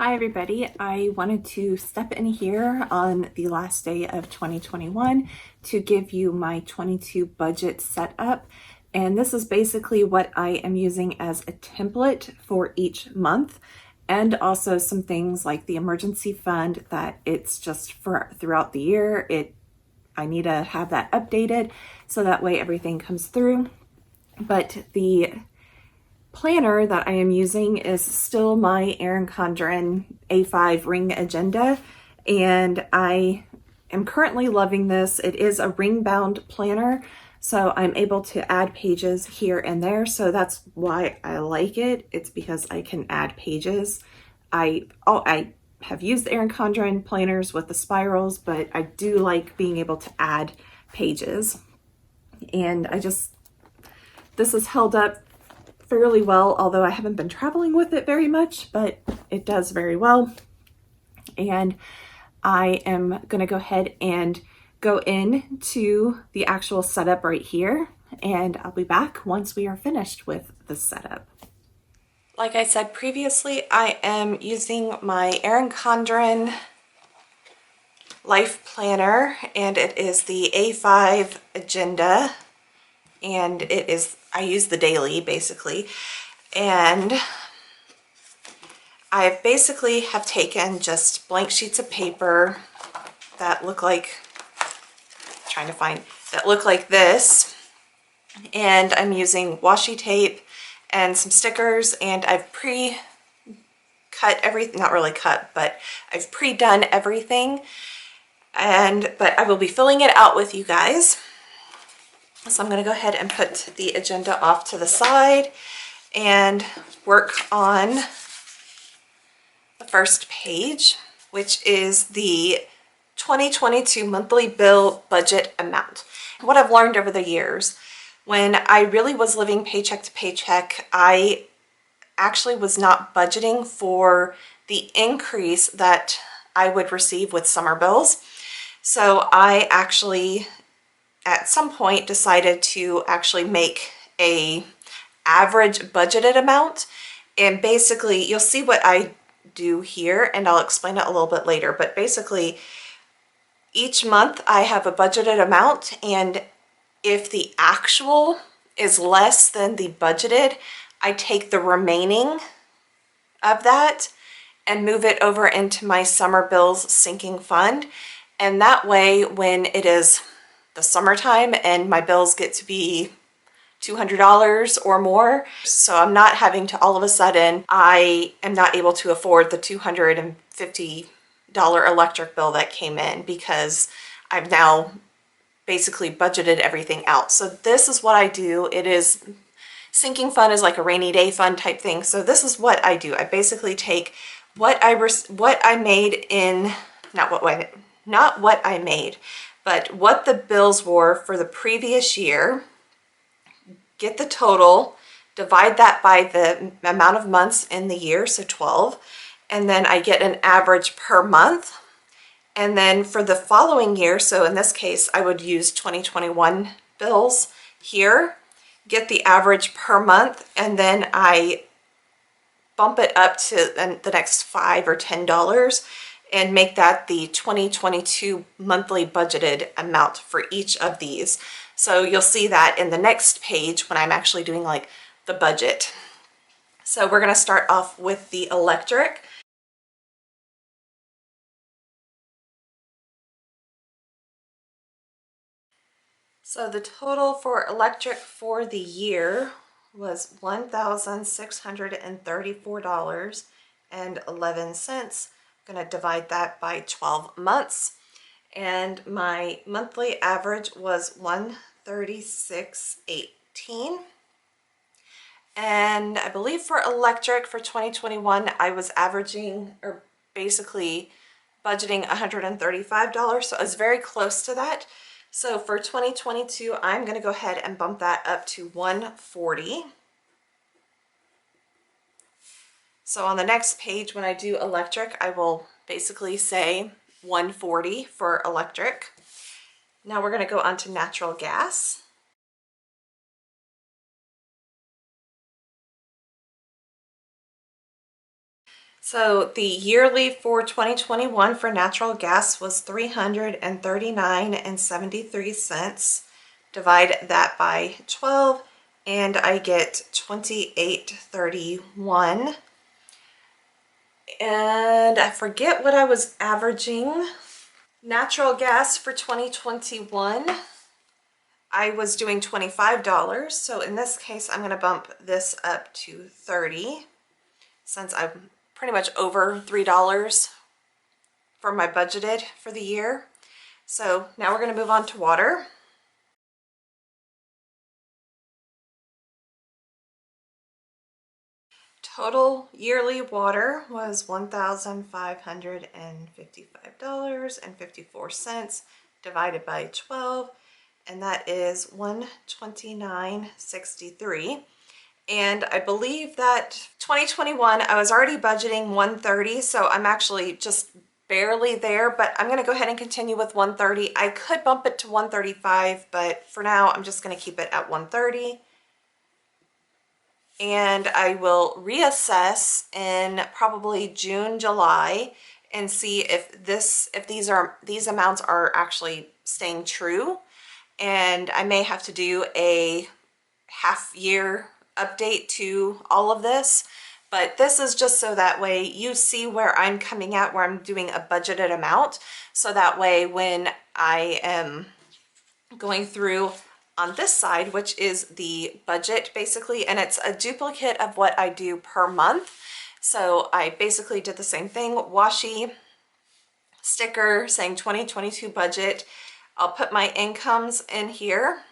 Hi everybody, I wanted to step in here on the last day of 2021 to give you my 22 budget setup. And this is basically what I am using as a template for each month, and also some things like the emergency fund that it's just for throughout the year. I need to have that updated so that way everything comes through. But the planner that I am using is still my Erin Condren A5 ring agenda, and I am currently loving this. It is a ring bound planner, so I'm able to add pages here and there, so that's why I like it. It's because I can add pages. I have used the Erin Condren planners with the spirals, but I do like being able to add pages, and this has held up fairly well, although I haven't been traveling with it very much, but it does very well. And I am going to go ahead and go into the actual setup right here, and I'll be back once we are finished with the setup. Like I said previously, I am using my Erin Condren Life Planner, and it is the A5 agenda, and I use the daily basically, and I basically have taken just blank sheets of paper that look like, that look like this, and I'm using washi tape and some stickers, and I've pre-cut everything, not really cut, but I've pre-done everything, but I will be filling it out with you guys. So I'm going to go ahead and put the agenda off to the side and work on the first page, which is the 2022 monthly bill budget amount. What I've learned over the years, when I really was living paycheck to paycheck, I actually was not budgeting for the increase that I would receive with summer bills. So I actually at some point decided to actually make a average budgeted amount, and basically you'll see what I do here, and I'll explain it a little bit later, but basically each month I have a budgeted amount, and if the actual is less than the budgeted, I take the remaining of that and move it over into my summer bills sinking fund. And that way, when it is the summertime and my bills get to be $200 or more, so I'm not having to all of a sudden, I am not able to afford the $250 electric bill that came in because I've now basically budgeted everything out. So this is what I do. It is, sinking fund is like a rainy day fund type thing. So this is what I do. I basically take what I made in, not what I made, but what the bills were for the previous year, get the total, divide that by the amount of months in the year, so 12, and then I get an average per month. And then for the following year, so in this case, I would use 2021 bills here, get the average per month, and then I bump it up to the next $5 or $10 and make that the 2022 monthly budgeted amount for each of these. So you'll see that in the next page when I'm actually doing like the budget. So we're going to start off with the electric. So the total for electric for the year was $1,634.11. I'm going to divide that by 12 months. And my monthly average was $136.18. And I believe for electric for 2021, I was averaging, or basically budgeting, $135. So I was very close to that. So for 2022, I'm going to go ahead and bump that up to $140. So on the next page, when I do electric, I will basically say $140 for electric. Now we're going to go on to natural gas. So the yearly for 2021 for natural gas was $339.73. Divide that by 12 and I get $28.31. And I forget what I was averaging. Natural gas for 2021, I was doing $25. So in this case, I'm going to bump this up to $30 since I'm pretty much over $3 for my budgeted for the year. So now we're going to move on to water. Total yearly water was $1,555.54 divided by 12, and that is $129.63. And I believe that 2021 I was already budgeting $130, so I'm actually just barely there, but I'm going to go ahead and continue with $130. I could bump it to $135, but for now I'm just going to keep it at $130. And I will reassess in probably June, July, and see if these amounts are actually staying true. And I may have to do a half-year update to all of this, but this is just so that way you see where I'm coming at, where I'm doing a budgeted amount, so that way when I am going through on this side, which is the budget basically, and it's a duplicate of what I do per month. So I basically did the same thing, washi sticker saying 2022 budget. I'll put my incomes in here.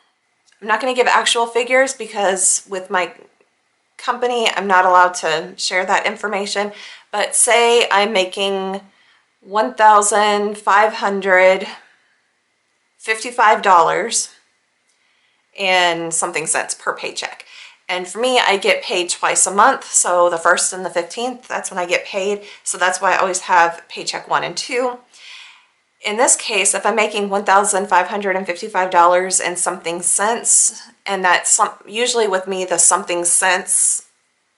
I'm not going to give actual figures because with my company, I'm not allowed to share that information, but say I'm making $1,555 and something cents per paycheck. And for me, I get paid twice a month. So the 1st and the 15th, that's when I get paid. So that's why I always have paycheck 1 and 2. In this case, if I'm making $1,555 and something cents, and that's usually with me, the something cents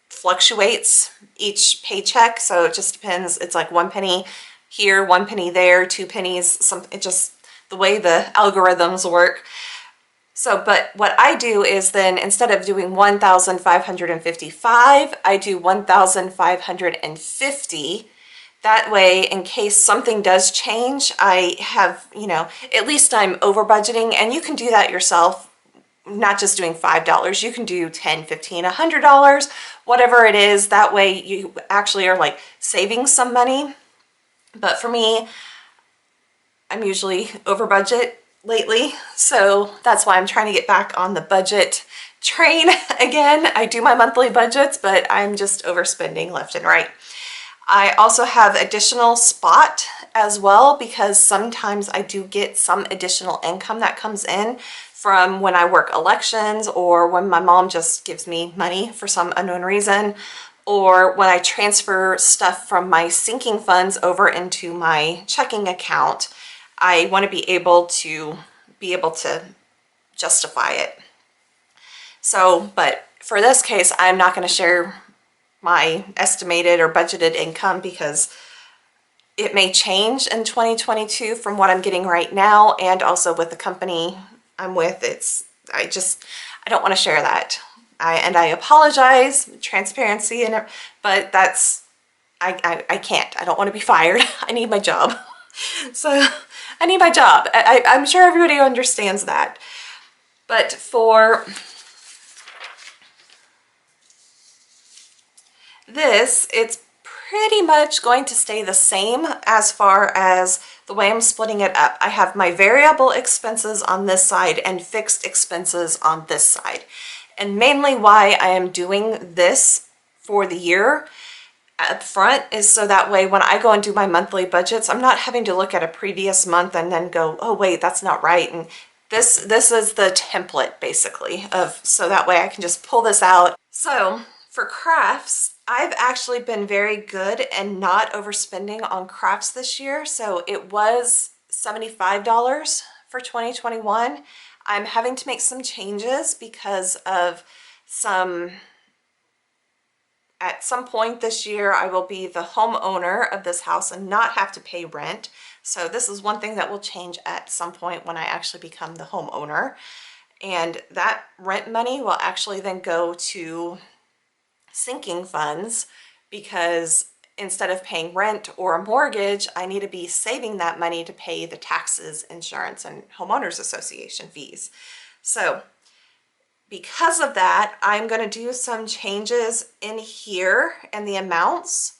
fluctuates each paycheck. So it just depends. It's like 1 penny here, 1 penny there, 2 pennies, it just the way the algorithms work. So, but what I do is then instead of doing 1,555, I do 1,550. That way, in case something does change, I have, at least I'm over budgeting, and you can do that yourself, not just doing $5. You can do $10, $15, $100, whatever it is. That way you actually are like saving some money. But for me, I'm usually over budget lately, so that's why I'm trying to get back on the budget train again. I do my monthly budgets, but I'm just overspending left and right. I also have additional spot as well because sometimes I do get some additional income that comes in from when I work elections, or when my mom just gives me money for some unknown reason, or when I transfer stuff from my sinking funds over into my checking account. I want to be able to justify it. So, but for this case, I'm not going to share my estimated or budgeted income because it may change in 2022 from what I'm getting right now, and also with the company I'm with, I don't want to share that. I apologize, transparency, but I can't. I don't want to be fired. I need my job. So I need my job. I'm sure everybody understands that. But for this, it's pretty much going to stay the same as far as the way I'm splitting it up. I have my variable expenses on this side and fixed expenses on this side. And mainly why I am doing this for the year up front is so that way when I go and do my monthly budgets, I'm not having to look at a previous month and then go, oh wait, that's not right. And this is the template basically so that way I can just pull this out. So for crafts, I've actually been very good and not overspending on crafts this year. So it was $75 for 2021. I'm having to make some changes because of some at some point this year, I will be the homeowner of this house and not have to pay rent. So this is one thing that will change at some point when I actually become the homeowner. And that rent money will actually then go to sinking funds, because instead of paying rent or a mortgage, I need to be saving that money to pay the taxes, insurance, and homeowners association fees. So because of that, I'm going to do some changes in here and the amounts.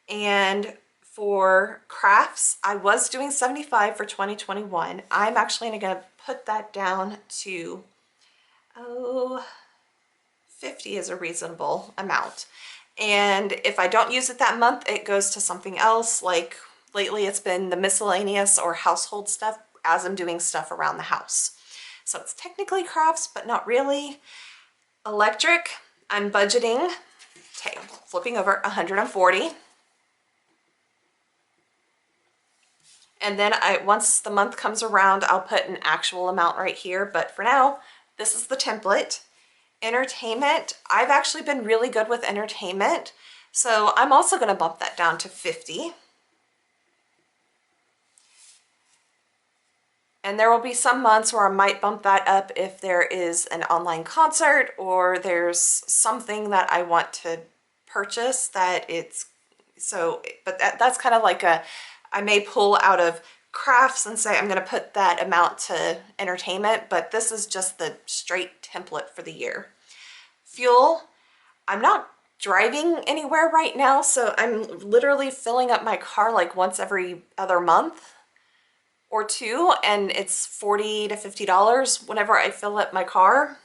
And for crafts, I was doing 75 for 2021. I'm actually going to put that down to, 50 is a reasonable amount. And if I don't use it that month, it goes to something else. Like lately it's been the miscellaneous or household stuff as I'm doing stuff around the house. So it's technically crafts, but not really. Electric, I'm budgeting, okay, flipping over, 140. And then once the month comes around, I'll put an actual amount right here. But for now, this is the template. Entertainment, I've actually been really good with entertainment, so I'm also going to bump that down to 50. And there will be some months where I might bump that up if there is an online concert or there's something that I want to purchase that it's so, but that's kind of like I may pull out of crafts and say I'm going to put that amount to entertainment, but this is just the straight template for the year. Fuel, I'm not driving anywhere right now, so I'm literally filling up my car like once every other month or two, and it's $40 to $50 whenever I fill up my car.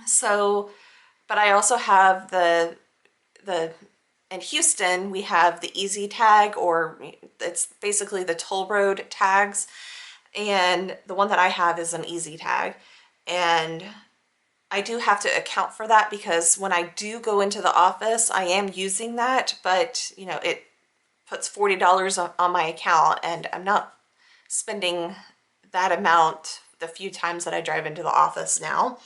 So, but I also have the in Houston, we have the Easy Tag, or it's basically the toll road tags. And the one that I have is an Easy Tag. And I do have to account for that because when I do go into the office, I am using that, but you know, it puts $40 on my account and I'm not spending that amount the few times that I drive into the office now.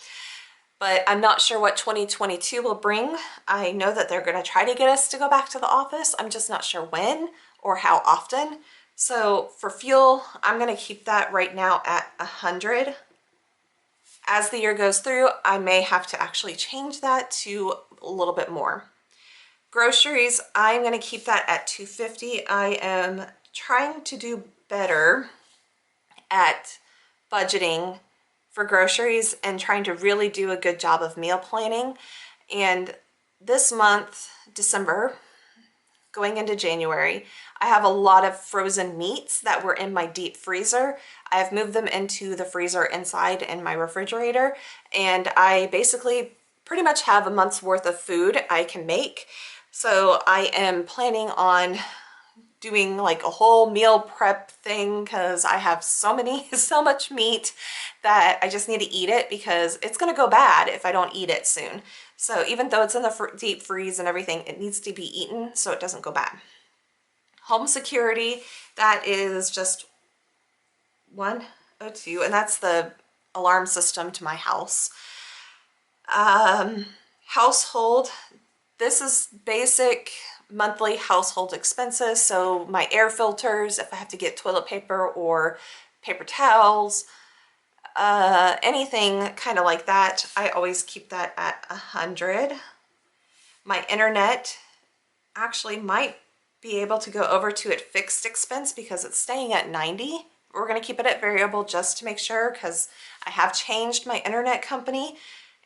But I'm not sure what 2022 will bring. I know that they're going to try to get us to go back to the office. I'm just not sure when or how often. So for fuel, I'm going to keep that right now at 100. As the year goes through, I may have to actually change that to a little bit more. Groceries, I'm going to keep that at 250. I am trying to do better at budgeting for groceries and trying to really do a good job of meal planning. And this month, December, going into January, I have a lot of frozen meats that were in my deep freezer. I have moved them into the freezer inside in my refrigerator, and I basically pretty much have a month's worth of food I can make. So I am planning on doing like a whole meal prep thing because I have so much meat that I just need to eat it because it's going to go bad if I don't eat it soon. So even though it's in the deep freeze and everything, it needs to be eaten so it doesn't go bad. Home security, that is just 102, and that's the alarm system to my house. Household, this is basic monthly household expenses. So my air filters, if I have to get toilet paper or paper towels, anything kind of like that, I always keep that at 100. My internet actually might be able to go over to a fixed expense because it's staying at 90. We're going to keep it at variable just to make sure, because I have changed my internet company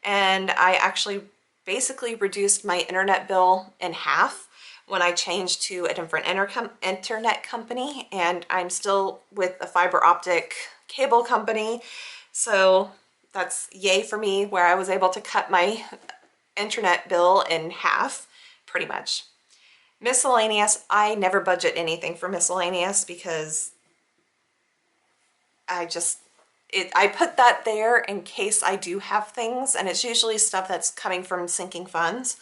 and I actually basically reduced my internet bill in half when I changed to a different internet company, and I'm still with a fiber optic cable company. So that's yay for me, where I was able to cut my internet bill in half pretty much. Miscellaneous, I never budget anything for miscellaneous because I put that there in case I do have things, and it's usually stuff that's coming from sinking funds.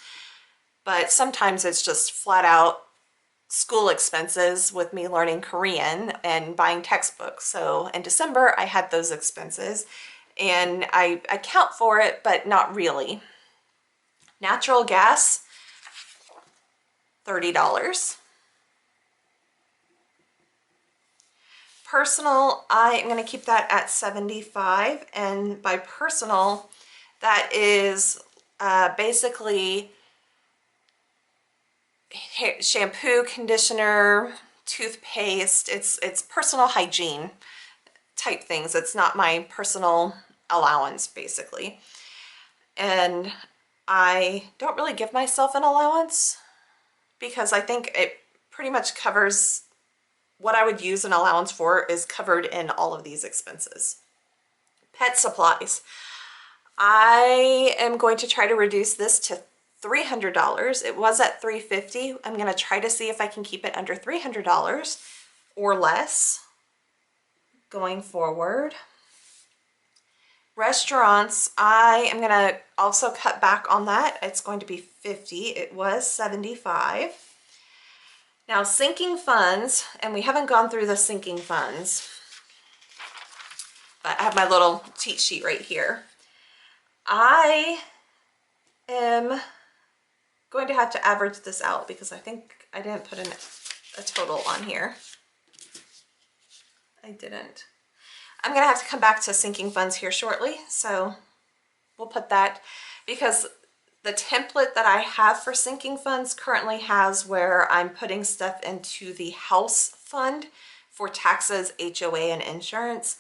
But sometimes it's just flat out school expenses with me learning Korean and buying textbooks. So in December, I had those expenses and I account for it, but not really. Natural gas, $30. Personal, I am going to keep that at $75, and by personal, that is basically shampoo, conditioner, toothpaste. It's personal hygiene type things. It's not my personal allowance, basically. And I don't really give myself an allowance because I think it pretty much covers what I would use an allowance for is covered in all of these expenses. Pet supplies. I am going to try to reduce this to $300. It was at $350. I'm going to try to see if I can keep it under $300 or less going forward. Restaurants, I am going to also cut back on that. It's going to be $50. It was $75. Now, sinking funds, and we haven't gone through the sinking funds, but I have my little cheat sheet right here. I am going to have to average this out because I think I didn't put in a total on here. I didn't. I'm going to have to come back to sinking funds here shortly, so we'll put that because the template that I have for sinking funds currently has where I'm putting stuff into the house fund for taxes, HOA, and insurance.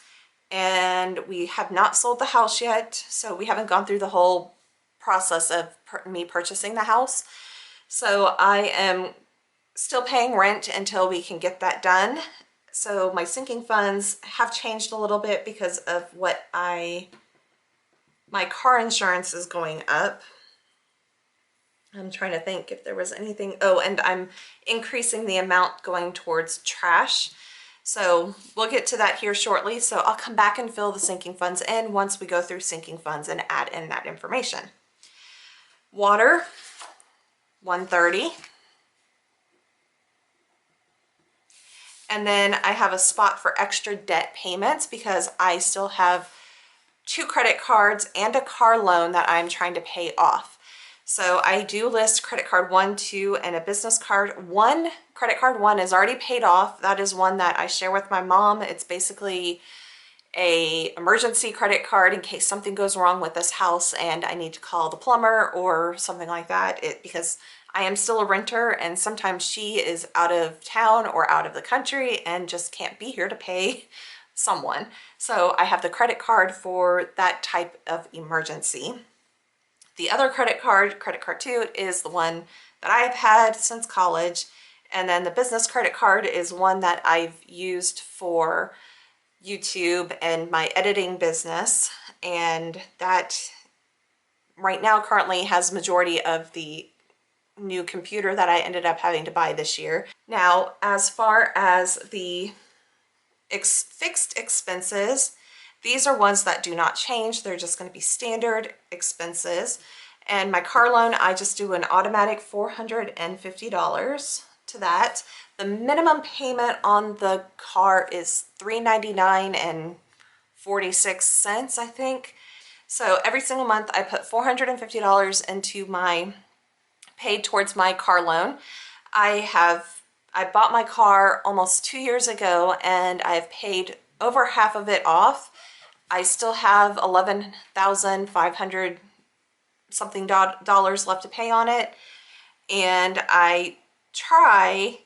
And we have not sold the house yet, so we haven't gone through the whole process of me purchasing the house. So I am still paying rent until we can get that done. So my sinking funds have changed a little bit because of what my car insurance is going up. I'm trying to think if there was anything. Oh, and I'm increasing the amount going towards trash. So we'll get to that here shortly. So I'll come back and fill the sinking funds in once we go through sinking funds and add in that information. Water, $130. And then I have a spot for extra debt payments because I still have 2 credit cards and a car loan that I'm trying to pay off. So I do list credit card 1, 2, and a business card. Credit card 1 is already paid off. That is one that I share with my mom. It's basically a emergency credit card in case something goes wrong with this house and I need to call the plumber or something like that. Because I am still a renter and sometimes she is out of town or out of the country and just can't be here to pay someone. So I have the credit card for that type of emergency. The other credit card 2, is the one that I've had since college. And then the business credit card is one that I've used for YouTube and my editing business. And that right now currently has majority of the new computer that I ended up having to buy this year. Now, as far as the fixed expenses, these are ones that do not change. They're just going to be standard expenses. And my car loan, I just do an automatic $450 to that. The minimum payment on the car is $399.46, I think. So every single month I put $450 into my paid towards my car loan. I bought my car almost 2 years ago and I've paid over half of it off. I still have $11,500 something dollars left to pay on it, and I try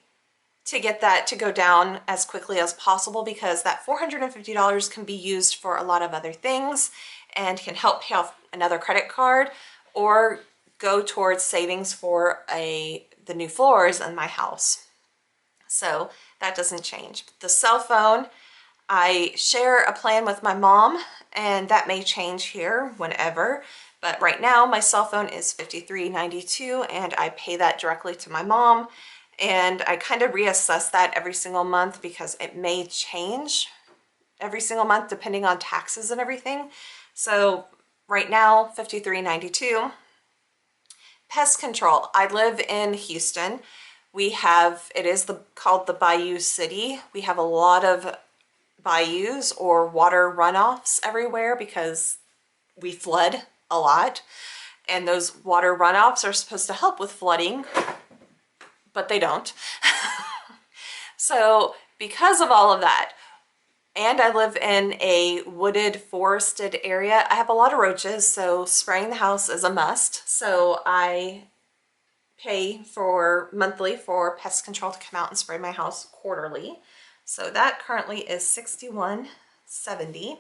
to get that to go down as quickly as possible because that $450 can be used for a lot of other things and can help pay off another credit card or go towards savings for the new floors in my house. So that doesn't change. The cell phone, I share a plan with my mom, and that may change here whenever, but right now my cell phone is $53.92 and I pay that directly to my mom, and I kind of reassess that every single month because it may change every single month depending on taxes and everything. So right now, $53.92. Pest control, I live in Houston. It is called the Bayou City. We have a lot of bayous or water runoffs everywhere because we flood a lot, and those water runoffs are supposed to help with flooding, but they don't. So because of all of that, and I live in a wooded, forested area, I have a lot of roaches, so spraying the house is a must. So I pay for monthly for pest control to come out and spray my house quarterly. So that currently is $61.70.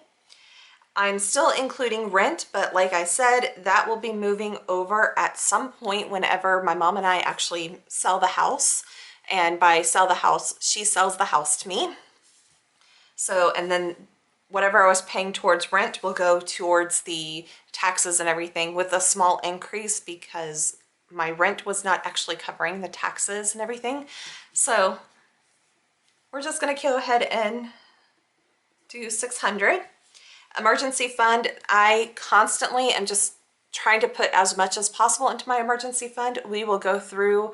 I'm still including rent, but like I said, that will be moving over at some point whenever my mom and I actually sell the house. And by sell the house, she sells the house to me. So, and then whatever I was paying towards rent will go towards the taxes and everything, with a small increase because my rent was not actually covering the taxes and everything. So we're just gonna go ahead and do 600. Emergency fund, I constantly am just trying to put as much as possible into my emergency fund. We will go through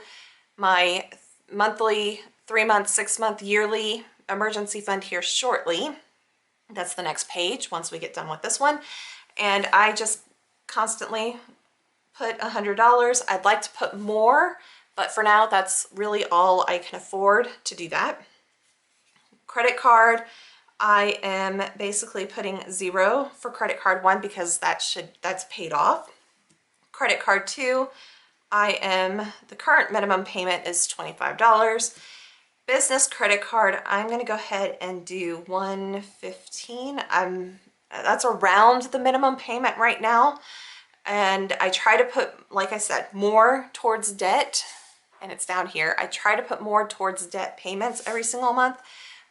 my monthly, 3-month, 6-month, yearly emergency fund here shortly. That's the next page once we get done with this one. And I just constantly put $100. I'd like to put more, but for now that's really all I can afford to do that. Credit card, I am basically putting 0 for credit card 1 because that's paid off. Credit card 2, the current minimum payment is $25. Business credit card, I'm gonna go ahead and do $115. That's around the minimum payment right now. And I try to put, like I said, more towards debt, and it's down here. I try to put more towards debt payments every single month,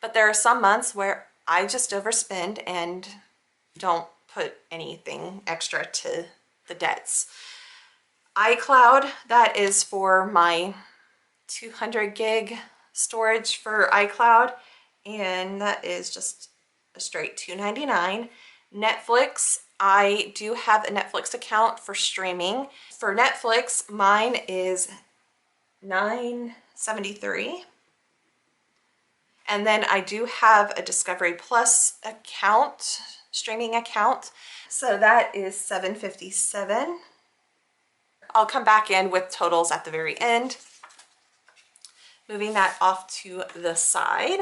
but there are some months where I just overspend and don't put anything extra to the debts. iCloud, that is for my 200 gig storage for iCloud, and that is just a straight $2.99. Netflix, I do have a Netflix account for streaming. For Netflix, mine is $9.73. And then I do have a Discovery Plus account, streaming account. So that is $7.57. I'll come back in with totals at the very end. Moving that off to the side.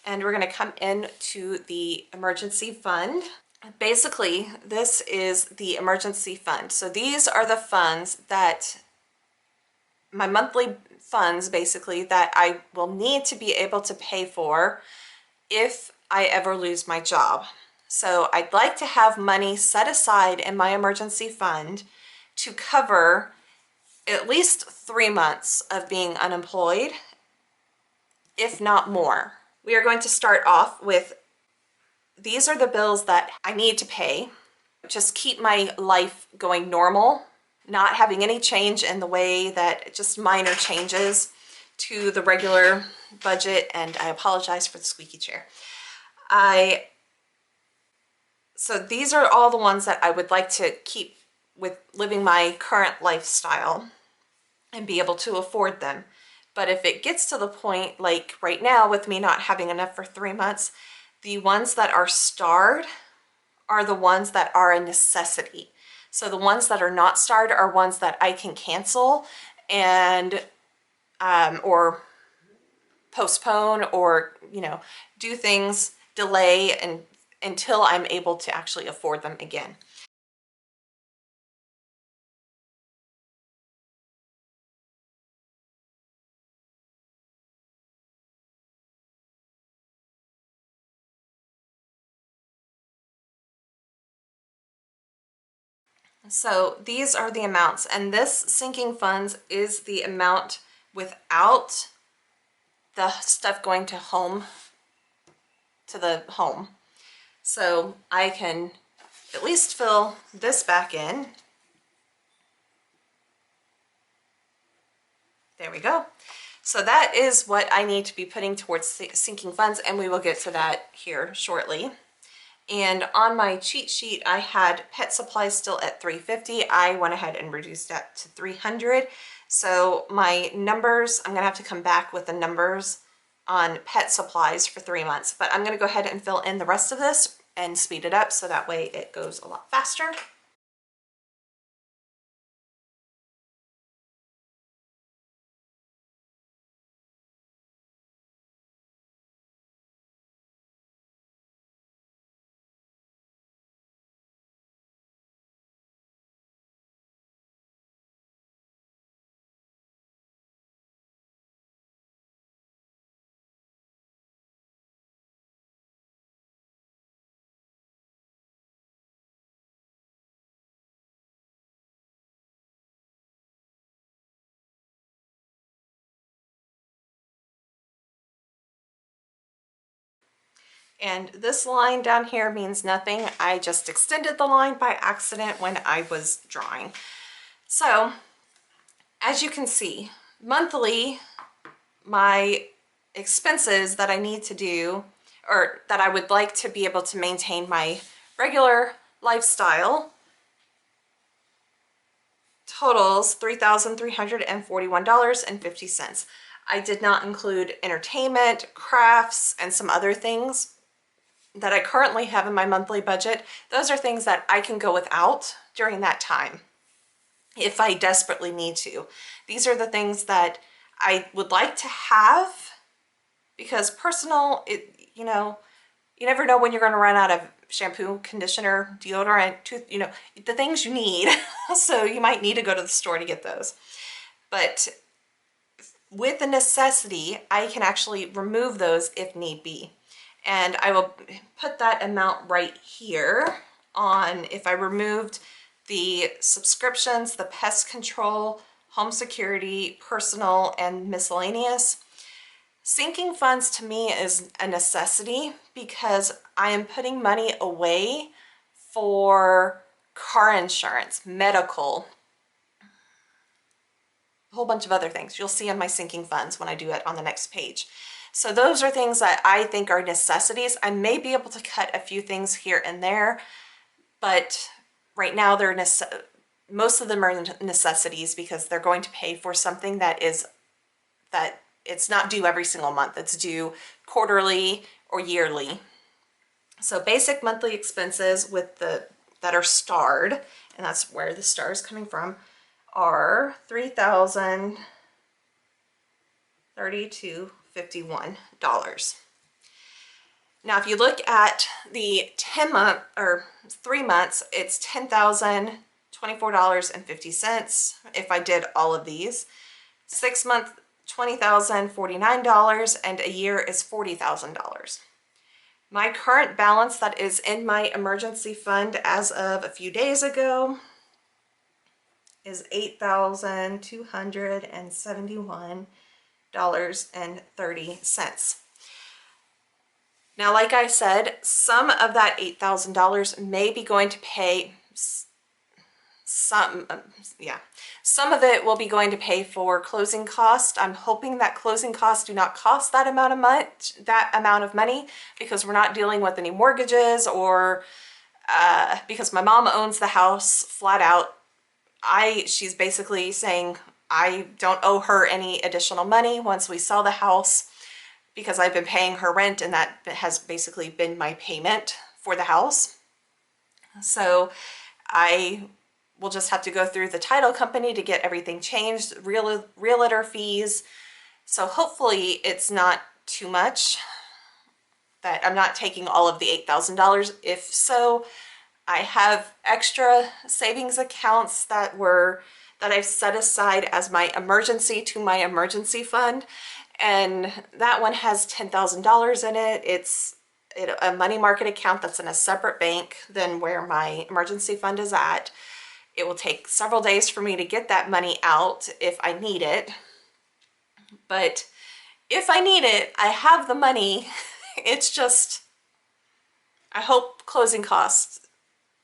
And we're gonna come into the emergency fund. Basically, this is the emergency fund. So these are the funds that, my monthly funds basically, that I will need to be able to pay for if I ever lose my job. So I'd like to have money set aside in my emergency fund to cover at least 3 months of being unemployed, if not more. We are going to start off with, these are the bills that I need to pay. Just keep my life going normal, not having any change in the way that, just minor changes to the regular budget. And I apologize for the squeaky chair. So these are all the ones that I would like to keep with living my current lifestyle and be able to afford them. But if it gets to the point, like right now with me not having enough for 3 months, the ones that are starred are the ones that are a necessity. So the ones that are not starred are ones that I can cancel and or postpone, or do things, delay, and until I'm able to actually afford them again. So these are the amounts, and this sinking funds is the amount without the stuff going to the home. So I can at least fill this back in. There we go. So that is what I need to be putting towards sinking funds, and we will get to that here shortly. And on my cheat sheet, I had pet supplies still at $350. I went ahead and reduced that to $300. So my numbers, I'm gonna have to come back with the numbers on pet supplies for 3 months, but I'm gonna go ahead and fill in the rest of this and speed it up so that way it goes a lot faster. And this line down here means nothing. I just extended the line by accident when I was drawing. So as you can see, monthly, my expenses that I need to do, or that I would like to be able to maintain my regular lifestyle, totals $3,341.50. I did not include entertainment, crafts, and some other things that I currently have in my monthly budget. Those are things that I can go without during that time if I desperately need to. These are the things that I would like to have, because personal, you know, you never know when you're going to run out of shampoo, conditioner, deodorant, tooth, you know, the things you need. So you might need to go to the store to get those. But with the necessity, I can actually remove those if need be. And I will put that amount right here on if I removed the subscriptions, the pest control, home security, personal, and miscellaneous. Sinking funds to me is a necessity because I am putting money away for car insurance, medical, a whole bunch of other things. You'll see in my sinking funds when I do it on the next page. So those are things that I think are necessities. I may be able to cut a few things here and there, but right now they're most of them are necessities because they're going to pay for something that it's not due every single month. It's due quarterly or yearly. So basic monthly expenses with that are starred, and that's where the star is coming from, are $3,032.51. Now, if you look at the 10-month or 3 months, it's $10,024.50 if I did all of these. 6 month, $20,049, and a year is $40,000. My current balance that is in my emergency fund as of a few days ago is $8,271.30. Now, like I said, some of that $8,000 may be going to pay some of it will be going to pay for closing costs. I'm hoping that closing costs do not cost that amount of money because we're not dealing with any mortgages or because my mom owns the house flat out. She's basically saying I don't owe her any additional money once we sell the house because I've been paying her rent, and that has basically been my payment for the house. So I will just have to go through the title company to get everything changed, realtor fees. So hopefully it's not too much, that I'm not taking all of the $8,000. If so, I have extra savings accounts that I've set aside as my emergency to my emergency fund. And that one has $10,000 in it. It's a money market account that's in a separate bank than where my emergency fund is at. It will take several days for me to get that money out if I need it. But if I need it, I have the money. It's just, I hope closing costs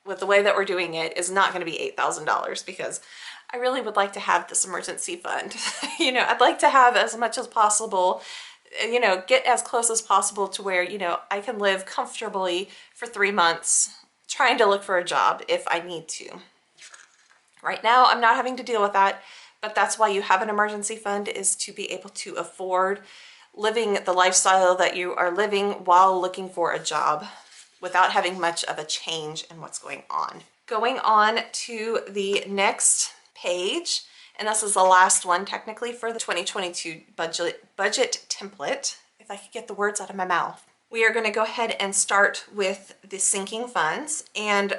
with the way that we're doing it is not going to be $8,000 because I really would like to have this emergency fund. You know, I'd like to have as much as possible, you know, get as close as possible to where, you know, I can live comfortably for 3 months trying to look for a job if I need to. Right now, I'm not having to deal with that, but that's why you have an emergency fund, is to be able to afford living the lifestyle that you are living while looking for a job without having much of a change in what's going on. Going on to the next page, and this is the last one technically for the 2022 budget template, if I could get the words out of my mouth. We are going to go ahead and start with the sinking funds, and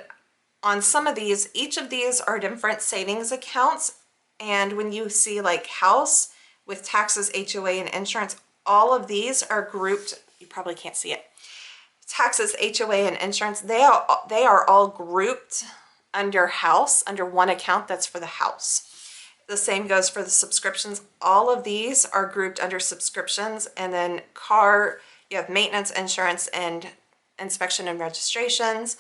on some of these, each of these are different savings accounts, and when you see like house with taxes, HOA, and insurance, all of these are grouped. You probably can't see it. Taxes, HOA, and insurance, they are all grouped under house, under one account that's for the house. The same goes for the subscriptions. All of these are grouped under subscriptions, and then car, you have maintenance, insurance, and inspection and registrations,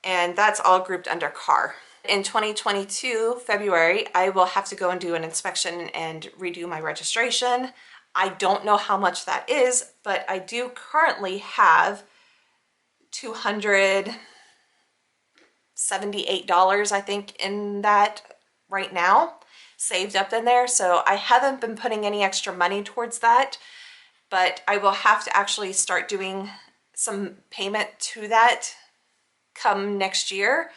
and that's all grouped under car. In 2022, February, I will have to go and do an inspection and redo my registration. I don't know how much that is, but I do currently have $278, I think, in that right now, saved up in there. So I haven't been putting any extra money towards that, but I will have to actually start doing some payment to that come next year.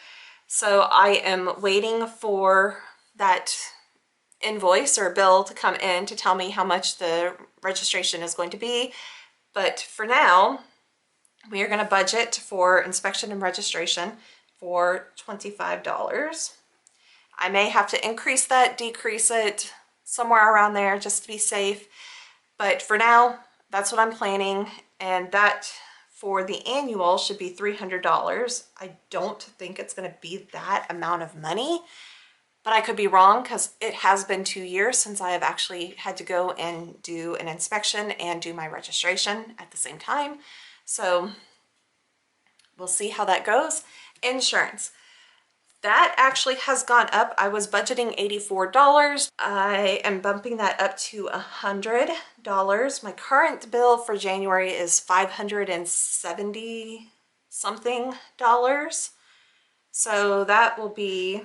So I am waiting for that invoice or bill to come in to tell me how much the registration is going to be. But for now, we are going to budget for inspection and registration for $25. I may have to increase that, decrease it, somewhere around there just to be safe. But for now, that's what I'm planning, and that for the annual should be $300. I don't think it's going to be that amount of money, but I could be wrong because it has been 2 years since I have actually had to go and do an inspection and do my registration at the same time. So we'll see how that goes. Insurance. That actually has gone up. I was budgeting $84. I am bumping that up to $100. My current bill for January is $570 something dollars. So that will be,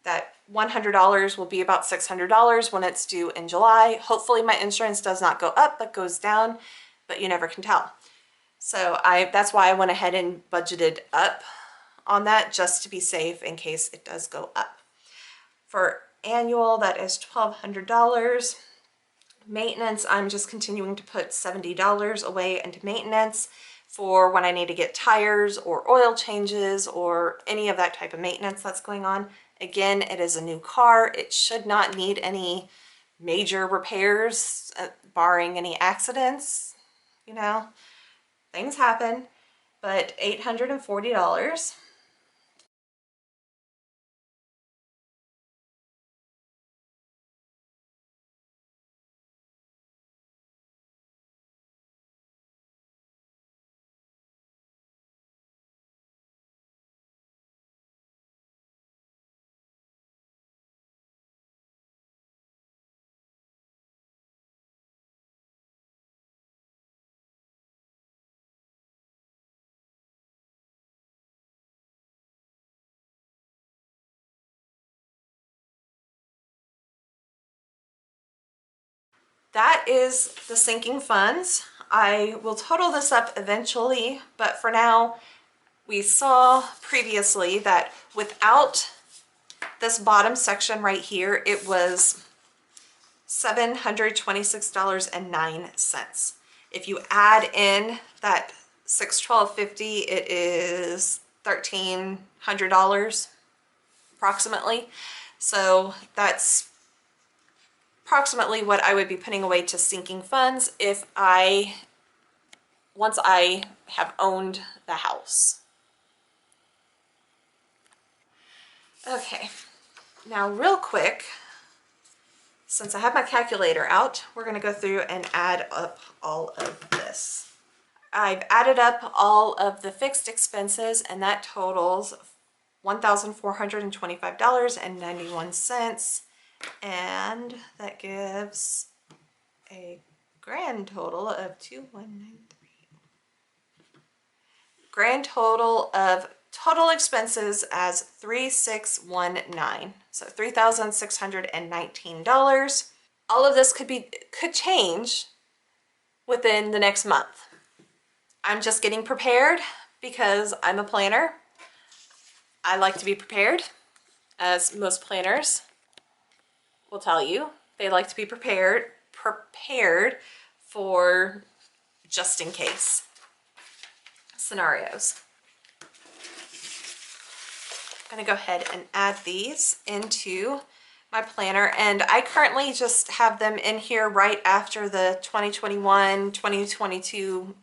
that $100 will be about $600 when it's due in July. Hopefully my insurance does not go up, but goes down, but you never can tell. So that's why I went ahead and budgeted up on that, just to be safe in case it does go up. For annual, that is $1,200. Maintenance, I'm just continuing to put $70 away into maintenance for when I need to get tires or oil changes or any of that type of maintenance that's going on. Again, it is a new car. It should not need any major repairs, barring any accidents. You know, things happen, but $840. That is the sinking funds. I will total this up eventually, but for now, we saw previously that without this bottom section right here, it was $726.09. If you add in that $612.50, it is $1,300 approximately. So that's approximately what I would be putting away to sinking funds if once I have owned the house. Okay, now real quick, since I have my calculator out, we're going to go through and add up all of this. I've added up all of the fixed expenses, and that totals $1,425.91. And that gives a grand total of 2193. Grand total of total expenses as 3619. So $3,619. All of this could change within the next month. I'm just getting prepared because I'm a planner. I like to be prepared, as most planners will tell you. They like to be prepared for just in case scenarios. I'm going to go ahead and add these into my planner, and I currently just have them in here right after the 2021-2022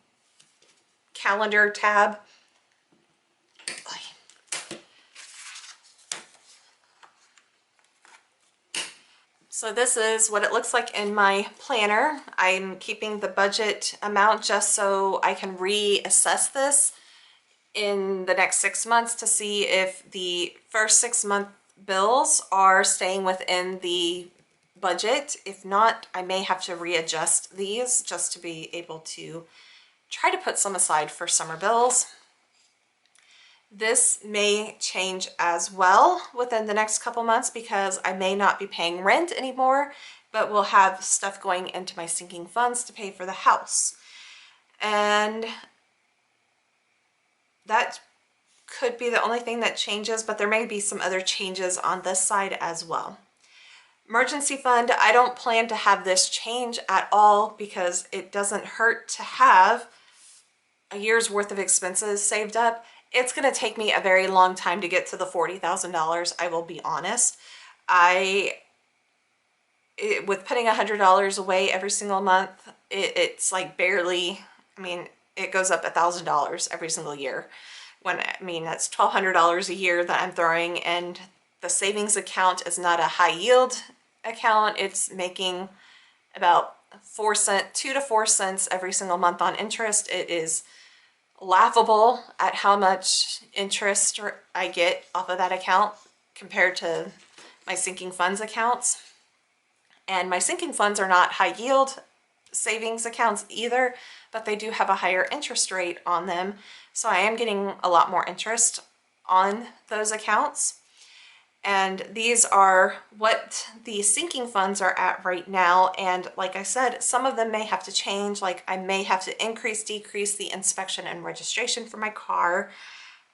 calendar tab. So this is what it looks like in my planner. I'm keeping the budget amount just so I can reassess this in the next 6 months to see if the first 6-month bills are staying within the budget. If not, I may have to readjust these just to be able to try to put some aside for summer bills. This may change as well within the next couple months because I may not be paying rent anymore, but will have stuff going into my sinking funds to pay for the house. And that could be the only thing that changes, but there may be some other changes on this side as well. Emergency fund, I don't plan to have this change at all because it doesn't hurt to have a year's worth of expenses saved up. It's going to take me a very long time to get to the $40,000, I will be honest. With putting $100 away every single month, it's like barely, I mean, it goes up $1,000 every single year. That's $1,200 a year that I'm throwing, and the savings account is not a high yield account. It's making about 2 to 4 cents every single month on interest. It is laughable at how much interest I get off of that account compared to my sinking funds accounts. And my sinking funds are not high yield savings accounts either, but they do have a higher interest rate on them. So I am getting a lot more interest on those accounts. And these are what the sinking funds are at right now. And like I said, some of them may have to change. Like I may have to decrease the inspection and registration for my car.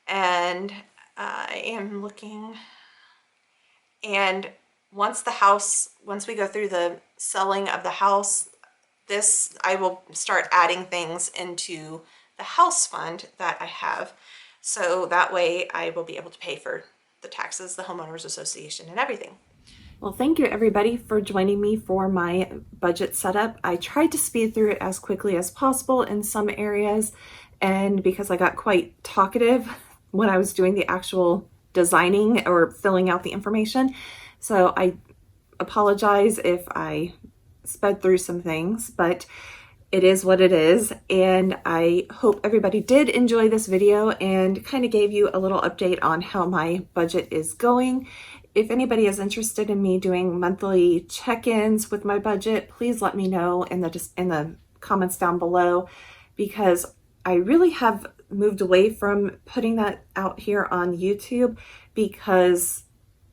And I am looking. And once we go through the selling of the house, I will start adding things into the house fund that I have. So that way I will be able to pay for the taxes, the homeowners association, and everything. Well, thank you everybody for joining me for my budget setup. I tried to speed through it as quickly as possible in some areas, and because I got quite talkative when I was doing the actual designing or filling out the information. So I apologize if I sped through some things, but it is what it is. And I hope everybody did enjoy this video and kind of gave you a little update on how my budget is going. If anybody is interested in me doing monthly check-ins with my budget, please let me know in the comments down below, because I really have moved away from putting that out here on YouTube because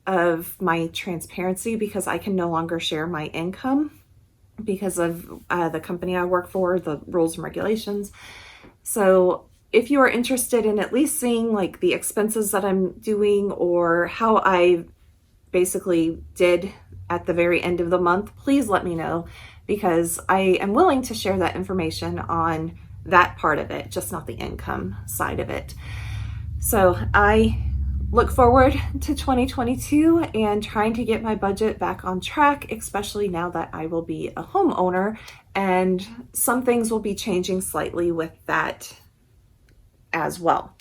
of my transparency, because I can no longer share my income because of the company I work for, the rules and regulations. So if you are interested in at least seeing like the expenses that I'm doing or how I basically did at the very end of the month, please let me know, because I am willing to share that information on that part of it, just not the income side of it. So I look forward to 2022 and trying to get my budget back on track, especially now that I will be a homeowner, and some things will be changing slightly with that as well.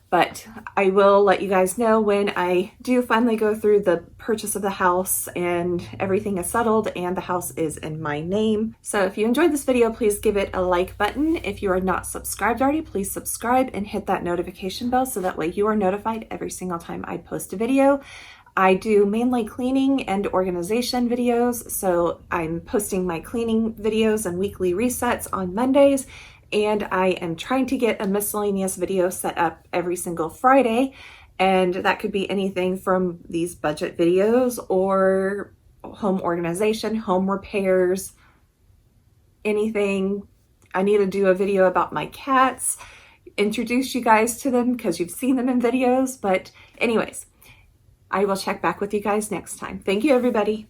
But I will let you guys know when I do finally go through the purchase of the house and everything is settled and the house is in my name. So if you enjoyed this video, please give it a like button. If you are not subscribed already, please subscribe and hit that notification bell so that way you are notified every single time I post a video. I do mainly cleaning and organization videos, so I'm posting my cleaning videos and weekly resets on Mondays. And I am trying to get a miscellaneous video set up every single Friday. And that could be anything from these budget videos or home organization, home repairs, anything. I need to do a video about my cats, introduce you guys to them because you've seen them in videos. But anyways, I will check back with you guys next time. Thank you, everybody.